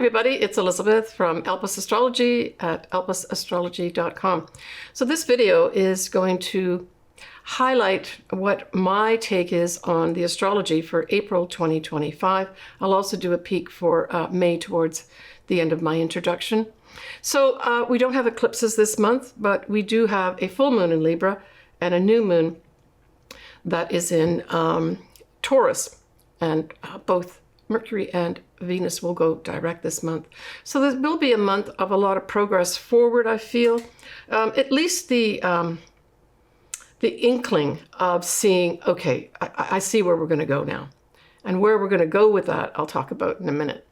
everybody, it's Elizabeth from Apr Astrology at alpusastrology.com. So this video is going to highlight what my take is on the astrology for April 2025. I'll also do a peek for May towards the end of my introduction. So we don't have eclipses this month, but we do have a full moon in Libra and a new moon that is in Taurus, and both Mercury and Venus will go direct this month. So there will be a month of a lot of progress forward, I feel. At least the inkling of seeing, okay, I see where we're going to go now. And where we're going to go with that, I'll talk about in a minute.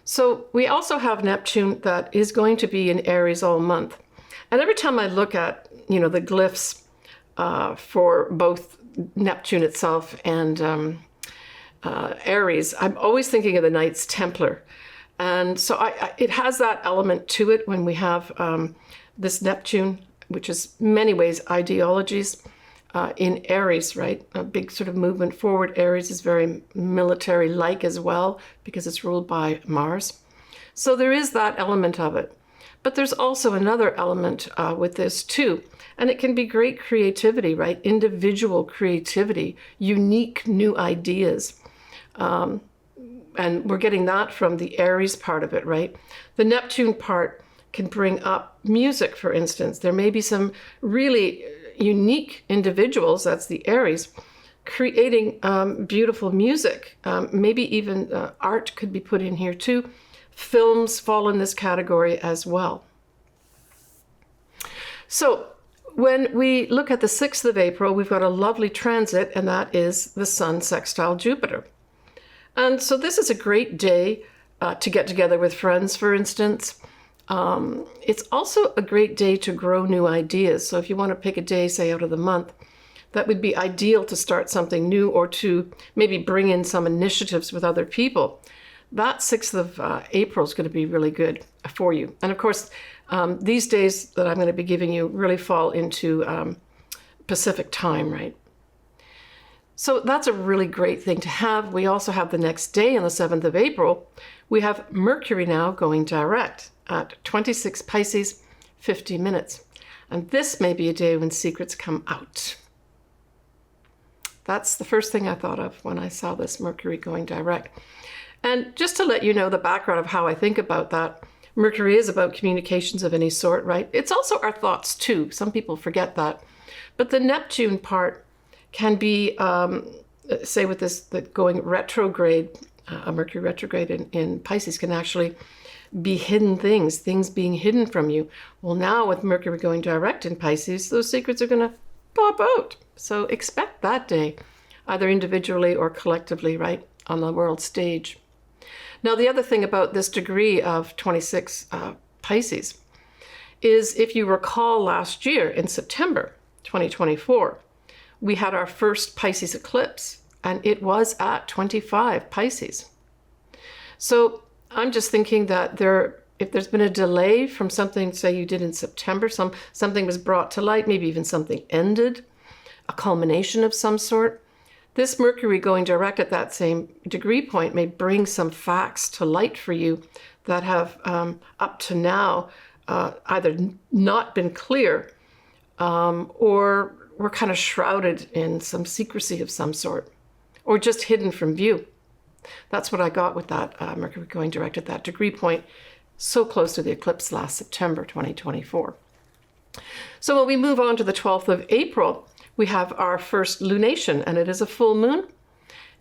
So we also have Neptune that is going to be in Aries all month. And every time I look at, the glyphs for both Neptune itself and Aries, I'm always thinking of the Knights Templar. And so it has that element to it when we have this Neptune, which is many ways ideologies in Aries, right? A big sort of movement forward. Aries is very military-like as well because it's ruled by Mars. So there is that element of it. But there's also another element with this too. And it can be great creativity, right? Individual creativity, unique new ideas. And we're getting that from the Aries part of it, right? The Neptune part can bring up music, for instance. There may be some really unique individuals, that's the Aries, creating beautiful music. Maybe even art could be put in here too. Films fall in this category as well. So when we look at the 6th of April, we've got a lovely transit, and that is the Sun sextile Jupiter. And so this is a great day to get together with friends, for instance. It's also a great day to grow new ideas. So if you want to pick a day, say out of the month, that would be ideal to start something new or to maybe bring in some initiatives with other people. That 6th of April is going to be really good for you. And of course, these days that I'm going to be giving you really fall into Pacific time, right? So that's a really great thing to have. We also have the next day on the 7th of April, we have Mercury now going direct at 26 Pisces, 50 minutes. And this may be a day when secrets come out. That's the first thing I thought of when I saw this Mercury going direct. And just to let you know the background of how I think about that, Mercury is about communications of any sort, right? It's also our thoughts too. Some people forget that. But the Neptune part can be, say with this, going retrograde, a Mercury retrograde in Pisces can actually be hidden things being hidden from you. Well, now with Mercury going direct in Pisces, those secrets are going to pop out. So expect that day, either individually or collectively, right, on the world stage. Now, the other thing about this degree of 26 Pisces is, if you recall last year in September 2024, we had our first Pisces eclipse, and it was at 25 Pisces. So I'm just thinking that if there's been a delay from something, say you did in September, something was brought to light, maybe even something ended, a culmination of some sort, this Mercury going direct at that same degree point may bring some facts to light for you that have up to now either not been clear or were kind of shrouded in some secrecy of some sort, or just hidden from view. That's what I got with that Mercury going direct at that degree point, so close to the eclipse last September 2024. So when we move on to the 12th of April, we have our first lunation, and it is a full moon.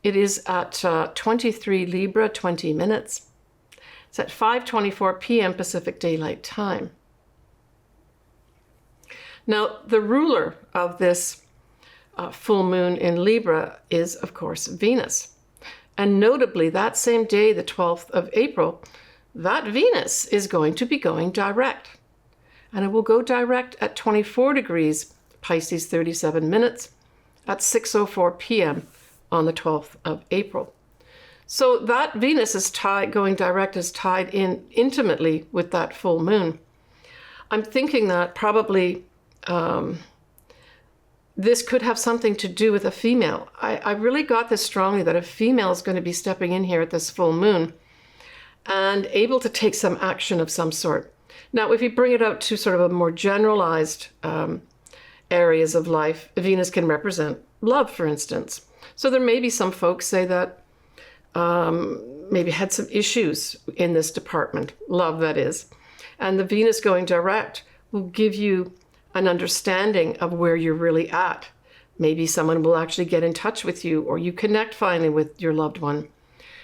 It is at 23 Libra, 20 minutes. It's at 5:24 p.m. Pacific Daylight Time. Now, the ruler of this full moon in Libra is, of course, Venus. And notably, that same day, the 12th of April, that Venus is going to be going direct. And it will go direct at 24 degrees, Pisces, 37 minutes, at 6:04 p.m. on the 12th of April. So that Venus is going direct is tied in intimately with that full moon. I'm thinking that probably this could have something to do with a female. I really got this strongly that a female is going to be stepping in here at this full moon. and able to take some action of some sort. Now, if you bring it out to sort of a more generalized areas of life, Venus can represent love, for instance. So there may be some folks say that maybe had some issues in this department, love that is. And the Venus going direct will give you an understanding of where you're really at. Maybe someone will actually get in touch with you, or you connect finally with your loved one.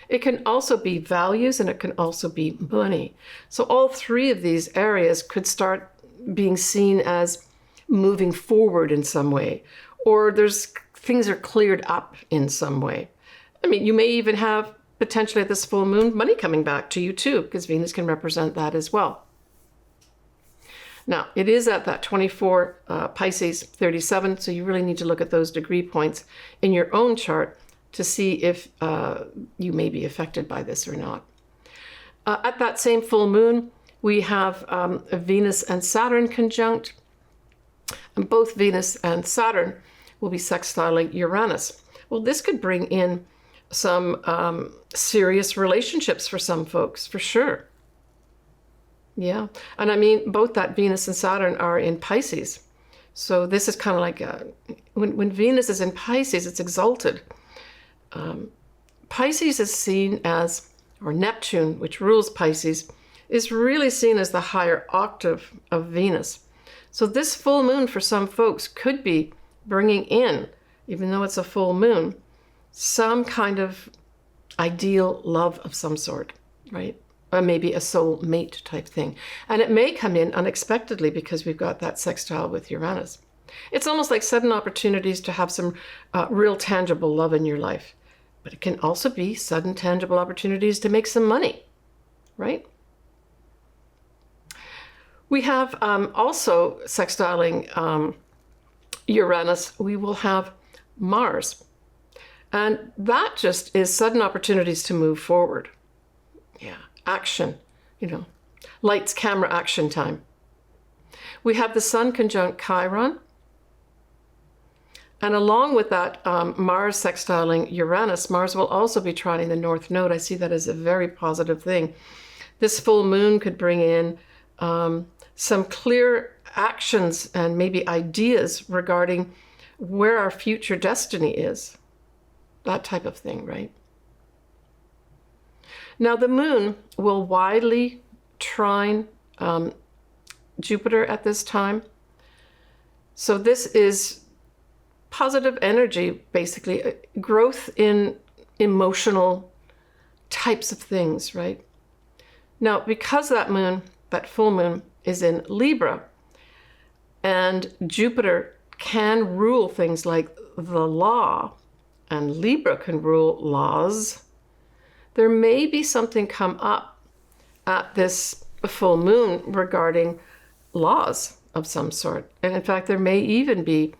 It can also be values, and it can also be money. So all three of these areas could start being seen as moving forward in some way, or things are cleared up in some way. I mean, you may even have potentially at this full moon money coming back to you too, because Venus can represent that as well. Now, it is at that 24 Pisces 37, so you really need to look at those degree points in your own chart to see if you may be affected by this or not. At that same full moon, we have Venus and Saturn conjunct, and both Venus and Saturn will be sextiling Uranus. Well, this could bring in some serious relationships for some folks, for sure. Yeah, and I mean, both that Venus and Saturn are in Pisces. So this is kind of like when Venus is in Pisces, it's exalted. Pisces is seen as, or Neptune, which rules Pisces, is really seen as the higher octave of Venus. So this full moon for some folks could be bringing in, even though it's a full moon, some kind of ideal love of some sort, right? Or maybe a soul mate type thing. And it may come in unexpectedly because we've got that sextile with Uranus. It's almost like sudden opportunities to have some real tangible love in your life. But it can also be sudden tangible opportunities to make some money, right? We have also sextiling Uranus, we will have Mars. And that just is sudden opportunities to move forward. Yeah, action, lights, camera, action time. We have the Sun conjunct Chiron. And along with that, Mars sextiling Uranus, Mars will also be trining the North Node. I see that as a very positive thing. This full moon could bring in some clear actions and maybe ideas regarding where our future destiny is. That type of thing, right? Now, the moon will widely trine Jupiter at this time. So this is positive energy, basically, growth in emotional types of things, right? Now, because that moon, that full moon, is in Libra, and Jupiter can rule things like the law, and Libra can rule laws, there may be something come up at this full moon regarding laws of some sort. And in fact, there may even be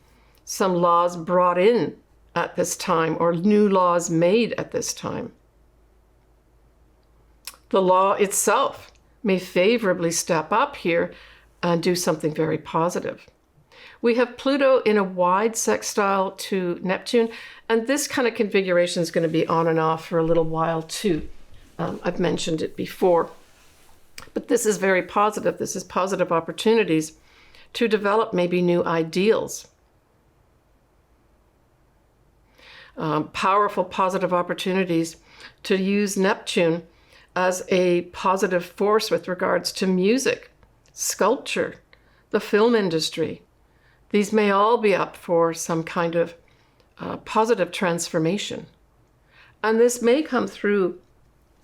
some laws brought in at this time, or new laws made at this time. The law itself may favorably step up here and do something very positive. We have Pluto in a wide sextile to Neptune, and this kind of configuration is going to be on and off for a little while too. I've mentioned it before, but this is very positive. This is positive opportunities to develop maybe new ideals. Powerful positive opportunities to use Neptune as a positive force with regards to music, sculpture, the film industry. These may all be up for some kind of positive transformation. And this may come through,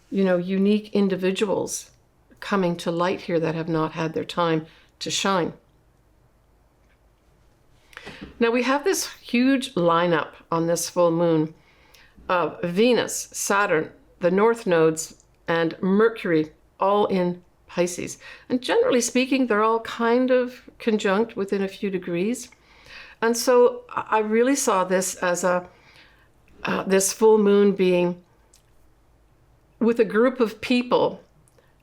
unique individuals coming to light here that have not had their time to shine. Now we have this huge lineup on this full moon of Venus, Saturn, the North nodes, and Mercury, all in Pisces. And generally speaking, they're all kind of conjunct within a few degrees. And so I really saw this as this full moon being with a group of people,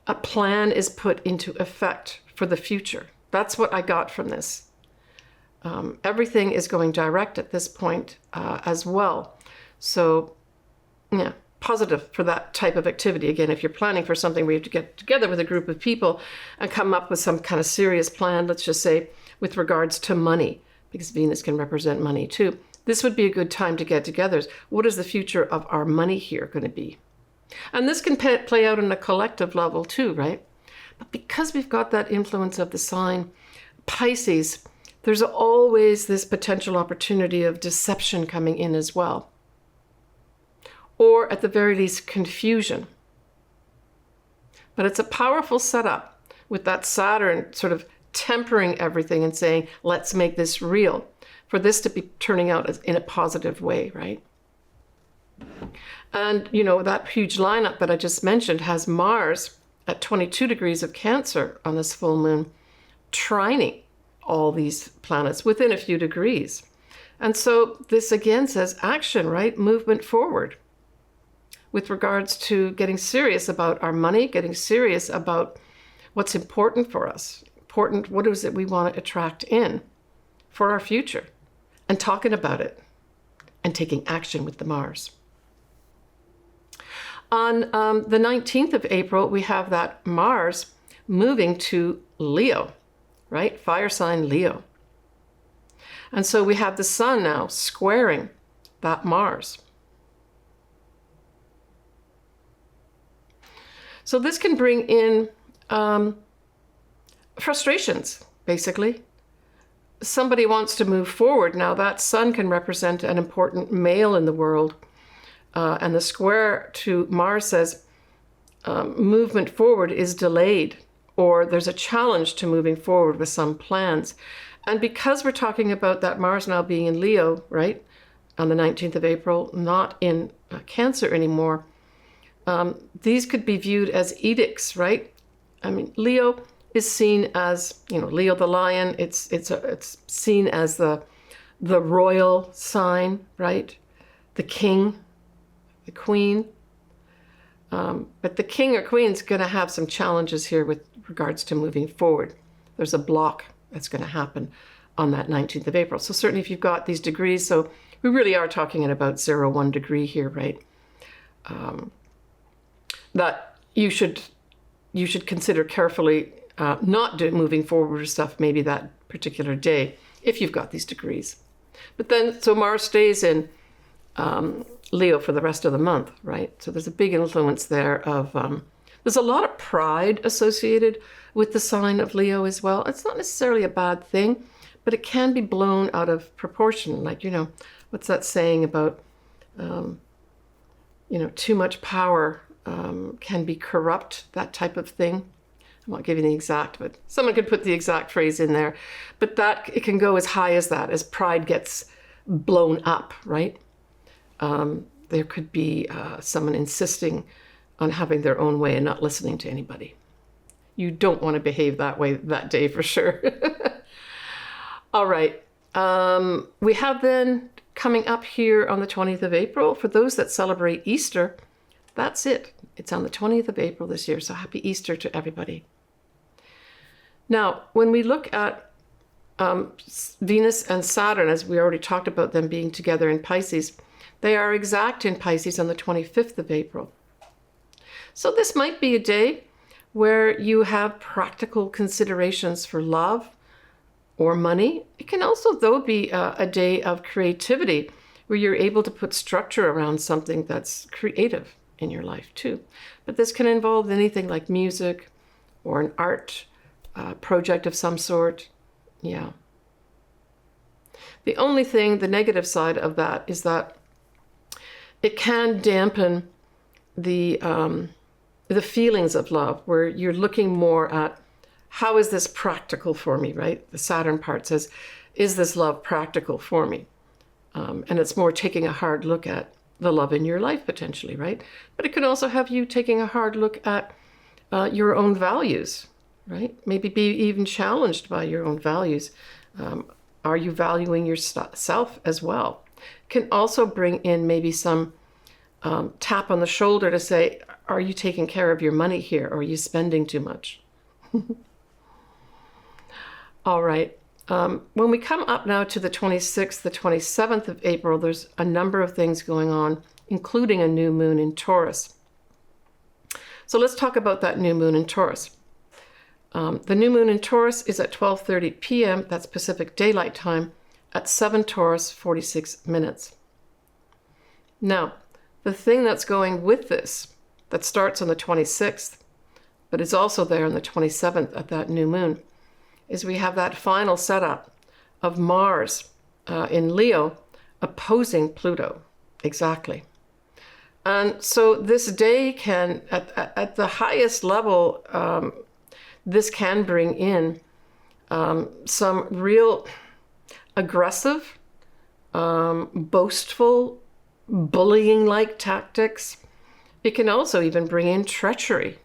a plan is put into effect for the future. That's what I got from this. Everything is going direct at this point as well. So, yeah, positive for that type of activity. Again, if you're planning for something where you have to get together with a group of people and come up with some kind of serious plan, let's just say with regards to money, because Venus can represent money too. This would be a good time to get together. What is the future of our money here going to be? And this can play out on a collective level too, right? But because we've got that influence of the sign Pisces, there's always this potential opportunity of deception coming in as well. Or at the very least, confusion. But it's a powerful setup with that Saturn sort of tempering everything and saying, let's make this real, for this to be turning out in a positive way, right? And, you know, that huge lineup that I just mentioned has Mars at 22 degrees of Cancer on this full moon, trining all these planets within a few degrees. And so this again says action, right? Movement forward with regards to getting serious about our money, getting serious about what's important for us, what is it we want to attract in for our future, and talking about it and taking action with the Mars. On the 19th of April, we have that Mars moving to Leo, right? Fire sign Leo. And so we have the Sun now squaring that Mars. So this can bring in frustrations, basically. Somebody wants to move forward. Now that Sun can represent an important male in the world. And the square to Mars says movement forward is delayed, or there's a challenge to moving forward with some plans. And because we're talking about that Mars now being in Leo, right, on the 19th of April, not in Cancer anymore, these could be viewed as edicts, right? I mean, Leo is seen as, you know, Leo the lion. It's seen as the royal sign, right? The king, the queen. But the king or queen is going to have some challenges here with regards to moving forward. There's a block that's going to happen on that 19th of April. So certainly if you've got these degrees, so we really are talking at about 0-1 degree here, right? That you should consider carefully not moving forward with stuff maybe that particular day if you've got these degrees. But then, so Mars stays in Leo for the rest of the month, right? So there's a big influence there of, there's a lot of pride associated with the sign of Leo as well. It's not necessarily a bad thing, but it can be blown out of proportion. Like, you know, what's that saying about, you know, too much power can be corrupt, that type of thing. I'm not giving the exact, but someone could put the exact phrase in there. But that, it can go as high as that, as pride gets blown up, right? There could be someone insisting on having their own way and not listening to anybody. You don't want to behave that way that day for sure. All right. We have then coming up here on the 20th of April, for those that celebrate Easter, that's it. It's on the 20th of April this year. So happy Easter to everybody. Now, when we look at Venus and Saturn, as we already talked about them being together in Pisces, they are exact in Pisces on the 25th of April. So this might be a day where you have practical considerations for love or money. It can also, though, be a day of creativity where you're able to put structure around something that's creative in your life too. But this can involve anything like music or an art project of some sort. Yeah. The only thing, the negative side of that, is that it can dampen the feelings of love, where you're looking more at how is this practical for me, right? The Saturn part says, is this love practical for me? And it's more taking a hard look at the love in your life potentially, right? But it can also have you taking a hard look at your own values, right? Maybe be even challenged by your own values. Are you valuing yourself as well? Can also bring in maybe some tap on the shoulder to say, are you taking care of your money here? Or are you spending too much? All right. When we come up now to the 26th, the 27th of April, there's a number of things going on, including a new moon in Taurus. So let's talk about that new moon in Taurus. The new moon in Taurus is at 12:30 p.m., that's Pacific Daylight Time, at 7 Taurus, 46 minutes. Now, the thing that's going with this, that starts on the 26th, but is also there on the 27th at that new moon, is we have that final setup of Mars in Leo opposing Pluto. Exactly. And so this day can, at the highest level, this can bring in some real aggressive, boastful, bullying-like tactics. It can also even bring in treachery,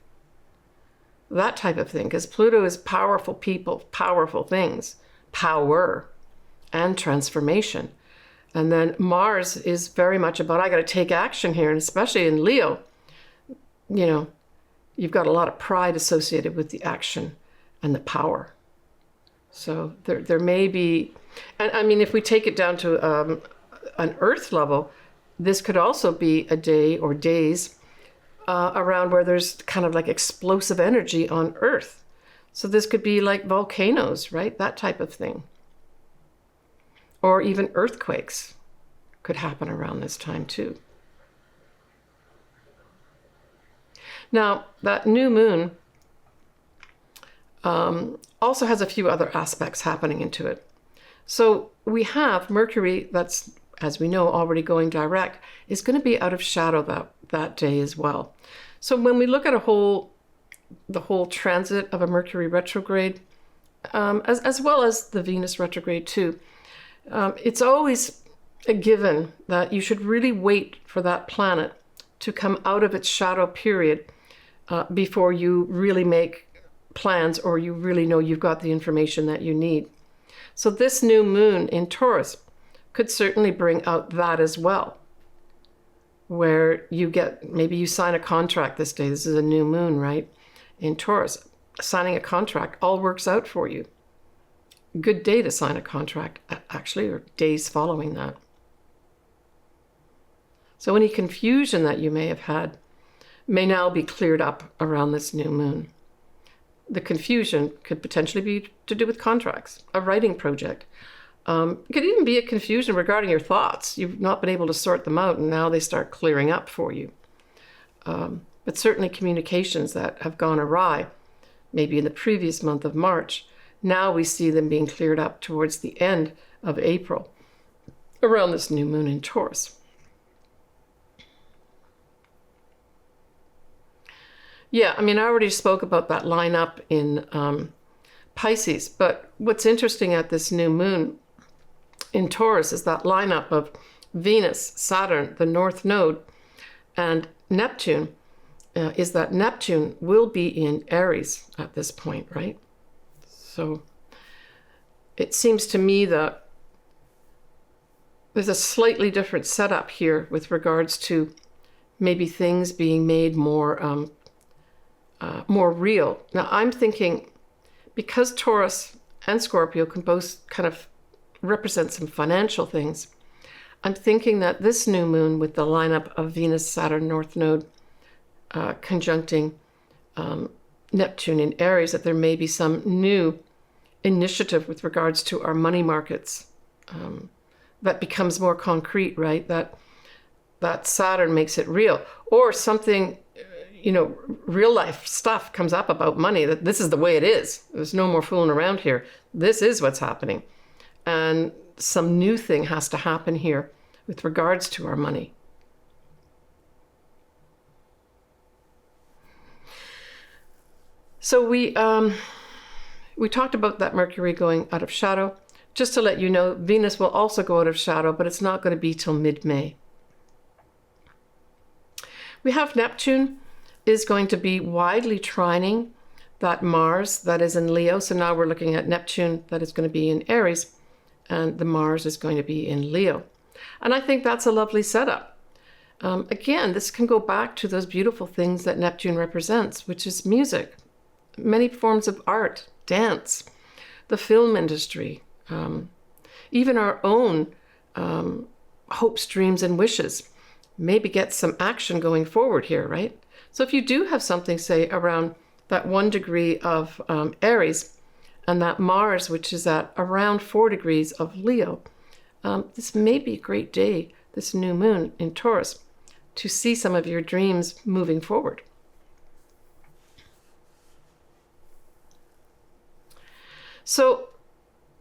that type of thing, because Pluto is powerful people, powerful things, power and transformation. And then Mars is very much about, I got to take action here, and especially in Leo, you know, you've got a lot of pride associated with the action and the power. So there may be, and I mean, if we take it down to an Earth level, this could also be a day or days around where there's kind of like explosive energy on Earth. So this could be like volcanoes, right? That type of thing. Or even earthquakes could happen around this time too. Now, that new moon also has a few other aspects happening into it. So we have Mercury, that's, as we know, already going direct, is going to be out of shadow that day as well. So when we look at the whole transit of a Mercury retrograde, as well as the Venus retrograde too, it's always a given that you should really wait for that planet to come out of its shadow period before you really make plans or you really know you've got the information that you need. So this new moon in Taurus could certainly bring out that as well, where you get, maybe you sign a contract this day. This is a new moon, right? In Taurus, signing a contract all works out for you. Good day to sign a contract, actually, or days following that. So any confusion that you may have had may now be cleared up around this new moon. The confusion could potentially be to do with contracts, a writing project. It could even be a confusion regarding your thoughts. You've not been able to sort them out, and now they start clearing up for you. But certainly communications that have gone awry, maybe in the previous month of March, now we see them being cleared up towards the end of April, around this new moon in Taurus. Yeah, I mean, I already spoke about that lineup in Pisces, but what's interesting at this new moon in Taurus is that lineup of Venus, Saturn, the North Node, and Neptune, is that Neptune will be in Aries at this point, right? So it seems to me that there's a slightly different setup here with regards to maybe things being made more real. Now I'm thinking, because Taurus and Scorpio can both kind of represent some financial things, I'm thinking that this new moon with the lineup of Venus, Saturn, North Node conjuncting Neptune in Aries, that there may be some new initiative with regards to our money markets that becomes more concrete, right? That Saturn makes it real, or something, real life stuff comes up about money, that this is the way it is. There's no more fooling around here. This is what's happening. And some new thing has to happen here with regards to our money. So we talked about that Mercury going out of shadow. Just to let you know, Venus will also go out of shadow, but it's not going to be till mid-May. We have Neptune is going to be widely trining that Mars that is in Leo. So now we're looking at Neptune that is going to be in Aries, and the Mars is going to be in Leo. And I think that's a lovely setup. Again, this can go back to those beautiful things that Neptune represents, which is music, many forms of art, dance, the film industry, Even our own hopes, dreams, and wishes. Maybe get some action going forward here, right? So if you do have something, say, around that 1 degree of Aries, and that Mars, which is at around 4 degrees of Leo, this may be a great day, this new moon in Taurus, to see some of your dreams moving forward. So,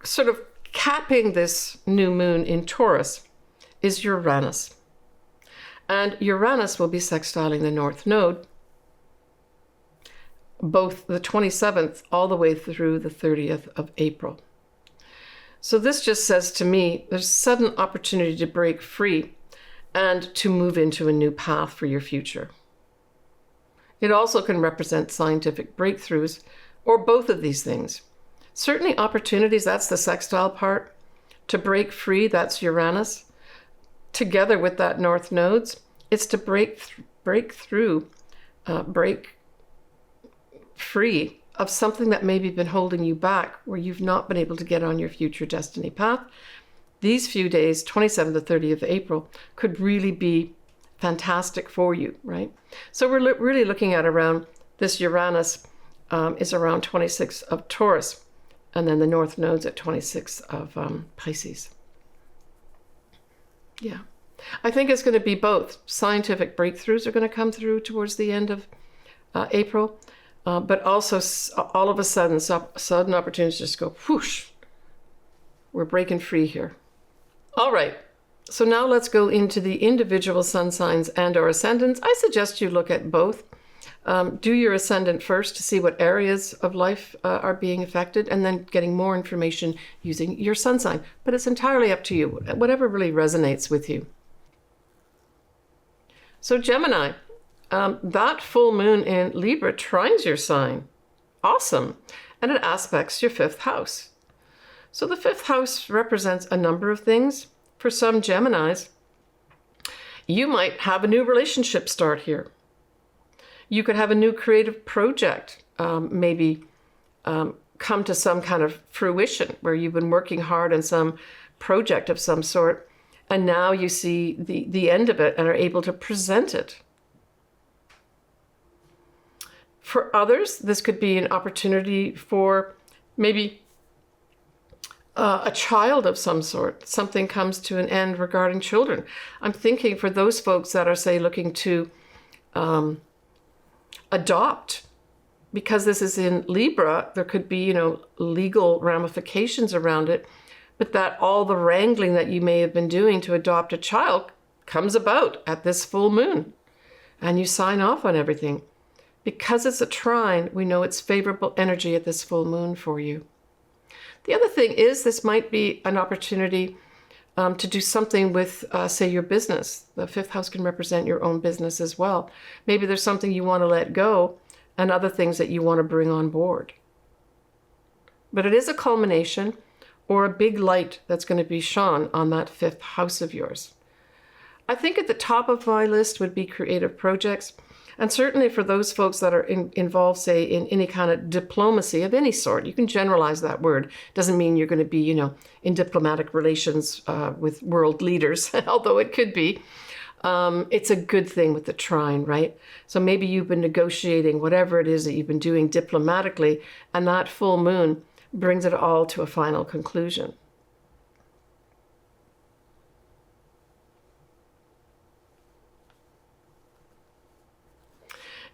sort of capping this new moon in Taurus is Uranus. And Uranus will be sextiling the North Node, both the 27th all the way through the 30th of April. So this just says to me, there's sudden opportunity to break free and to move into a new path for your future. It also can represent scientific breakthroughs, or both of these things. Certainly opportunities, that's the sextile part. To break free, that's Uranus. Together with that North Nodes, it's to break free of something that maybe been holding you back, where you've not been able to get on your future destiny path. These few days, 27th to 30th of April, could really be fantastic for you, right? So we're really looking at around this Uranus is around 26 of Taurus, and then the North Node's at 26 of Pisces. Yeah. I think it's going to be both. Scientific breakthroughs are going to come through towards the end of April, but also all of a sudden, sudden opportunities just go whoosh. We're breaking free here. All right. So now let's go into the individual sun signs and or ascendants. I suggest you look at both. Do your ascendant first to see what areas of life are being affected, and then getting more information using your sun sign. But it's entirely up to you, whatever really resonates with you. So Gemini, that full moon in Libra trines your sign. Awesome. And it aspects your 5th house. So the 5th house represents a number of things. For some Geminis, you might have a new relationship start here. You could have a new creative project, maybe come to some kind of fruition where you've been working hard on some project of some sort, and now you see the end of it and are able to present it. For others, this could be an opportunity for maybe a child of some sort. Something comes to an end regarding children. I'm thinking for those folks that are, say, looking to adopt, because this is in Libra, there could be, legal ramifications around it, but that all the wrangling that you may have been doing to adopt a child comes about at this full moon, and you sign off on everything. Because it's a trine, we know it's favorable energy at this full moon for you. The other thing is this might be an opportunity to do something with, say, your business. The 5th house can represent your own business as well. Maybe there's something you want to let go and other things that you want to bring on board. But it is a culmination or a big light that's going to be shone on that 5th house of yours. I think at the top of my list would be creative projects. And certainly for those folks that are involved, say, in any kind of diplomacy of any sort, you can generalize that word. Doesn't mean you're going to be, in diplomatic relations with world leaders, although it could be. It's a good thing with the trine, right? So maybe you've been negotiating whatever it is that you've been doing diplomatically, and that full moon brings it all to a final conclusion.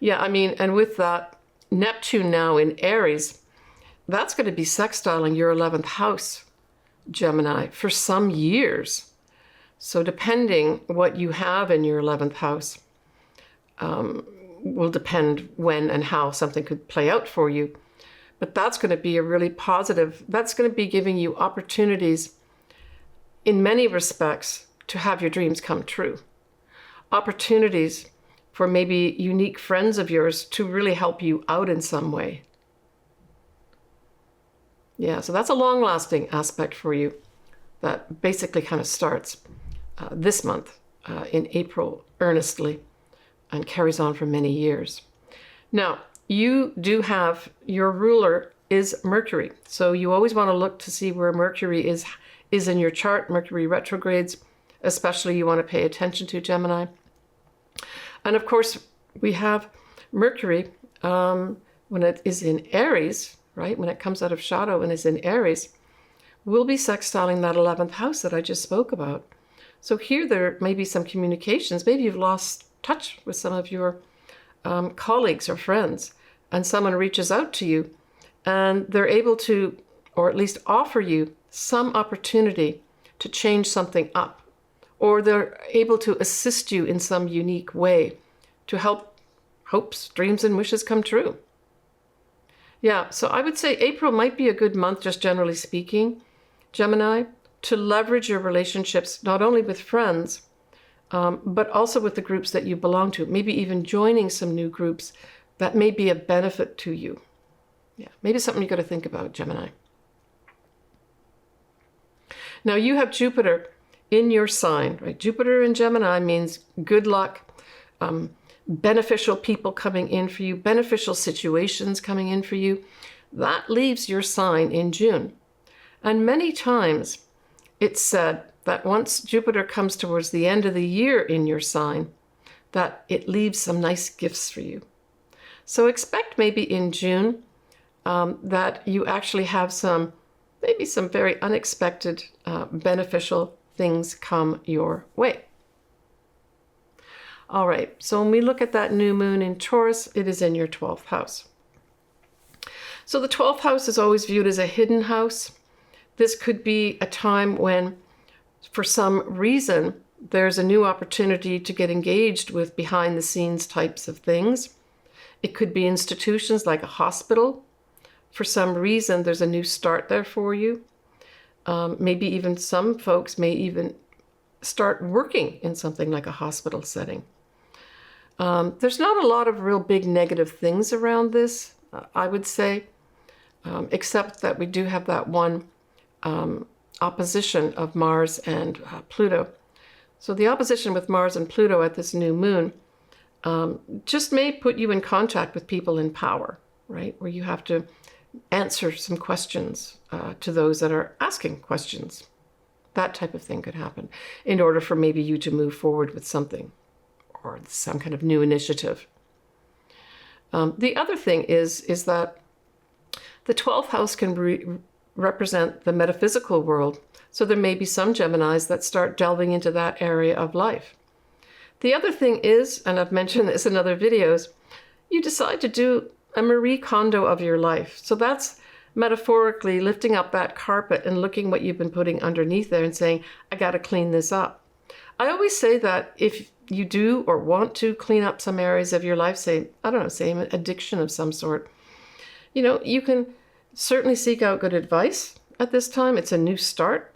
Yeah, and with that Neptune now in Aries, that's going to be sextiling your 11th house, Gemini, for some years. So depending what you have in your 11th house will depend when and how something could play out for you. But that's going to be a really positive, that's going to be giving you opportunities in many respects to have your dreams come true. Opportunities for maybe unique friends of yours to really help you out in some way. Yeah, so that's a long-lasting aspect for you that basically kind of starts this month in April earnestly and carries on for many years. Now, you do have your ruler is Mercury. So you always want to look to see where Mercury is in your chart. Mercury retrogrades, especially, you want to pay attention to, Gemini. And of course, we have Mercury when it is in Aries, right? When it comes out of shadow and is in Aries, we'll be sextiling that 11th house that I just spoke about. So here there may be some communications. Maybe you've lost touch with some of your colleagues or friends, and someone reaches out to you and they're able to, or at least offer you some opportunity to change something up, or they're able to assist you in some unique way to help hopes, dreams, and wishes come true. Yeah, so I would say April might be a good month, just generally speaking, Gemini, to leverage your relationships, not only with friends, but also with the groups that you belong to, maybe even joining some new groups that may be a benefit to you. Yeah, maybe something you got to think about, Gemini. Now you have Jupiter in your sign, right? Jupiter in Gemini means good luck, beneficial people coming in for you, beneficial situations coming in for you. That leaves your sign in June. And many times it's said that once Jupiter comes towards the end of the year in your sign, that it leaves some nice gifts for you. So expect maybe in June that you actually have maybe some very unexpected beneficial things come your way. All right, so when we look at that new moon in Taurus, it is in your 12th house. So the 12th house is always viewed as a hidden house. This could be a time when, for some reason, there's a new opportunity to get engaged with behind-the-scenes types of things. It could be institutions like a hospital. For some reason, there's a new start there for you. Maybe even some folks may even start working in something like a hospital setting. There's not a lot of real big negative things around this, I would say, except that we do have that one opposition of Mars and Pluto. So the opposition with Mars and Pluto at this new moon just may put you in contact with people in power, right? Where you have to answer some questions to those that are asking questions. That type of thing could happen in order for maybe you to move forward with something or some kind of new initiative. The other thing is that the 12th house can represent the metaphysical world. So there may be some Geminis that start delving into that area of life. The other thing is, and I've mentioned this in other videos, you decide to do a Marie Kondo of your life. So that's metaphorically lifting up that carpet and looking what you've been putting underneath there and saying, I got to clean this up. I always say that if you do or want to clean up some areas of your life, say an addiction of some sort, you can certainly seek out good advice at this time. It's a new start.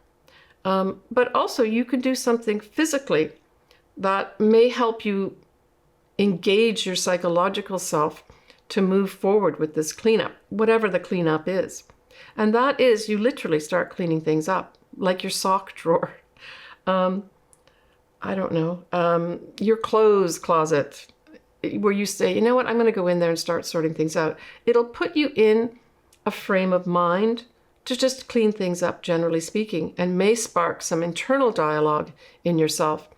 But also you can do something physically that may help you engage your psychological self to move forward with this cleanup, whatever the cleanup is. And that is, you literally start cleaning things up, like your sock drawer. Your clothes closet, where you say, you know what, I'm going to go in there and start sorting things out. It'll put you in a frame of mind to just clean things up, generally speaking, and may spark some internal dialogue in yourself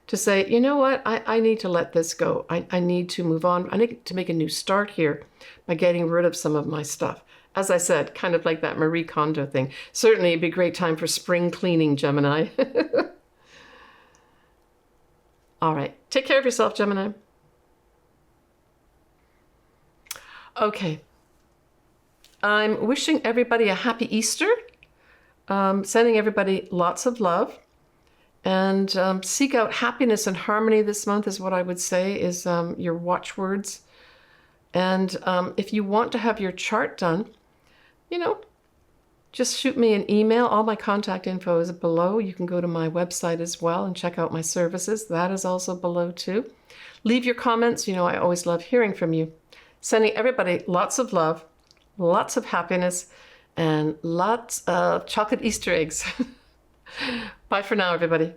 to say, you know what, I need to let this go. I need to move on. I need to make a new start here by getting rid of some of my stuff. As I said, kind of like that Marie Kondo thing. Certainly it'd be a great time for spring cleaning, Gemini. All right, take care of yourself, Gemini. Okay. I'm wishing everybody a happy Easter, sending everybody lots of love, and seek out happiness and harmony this month is what I would say is your watchwords. And if you want to have your chart done, just shoot me an email. All my contact info is below. You can go to my website as well and check out my services. That is also below too. Leave your comments. I always love hearing from you. Sending everybody lots of love, lots of happiness, and lots of chocolate Easter eggs. Bye for now, everybody.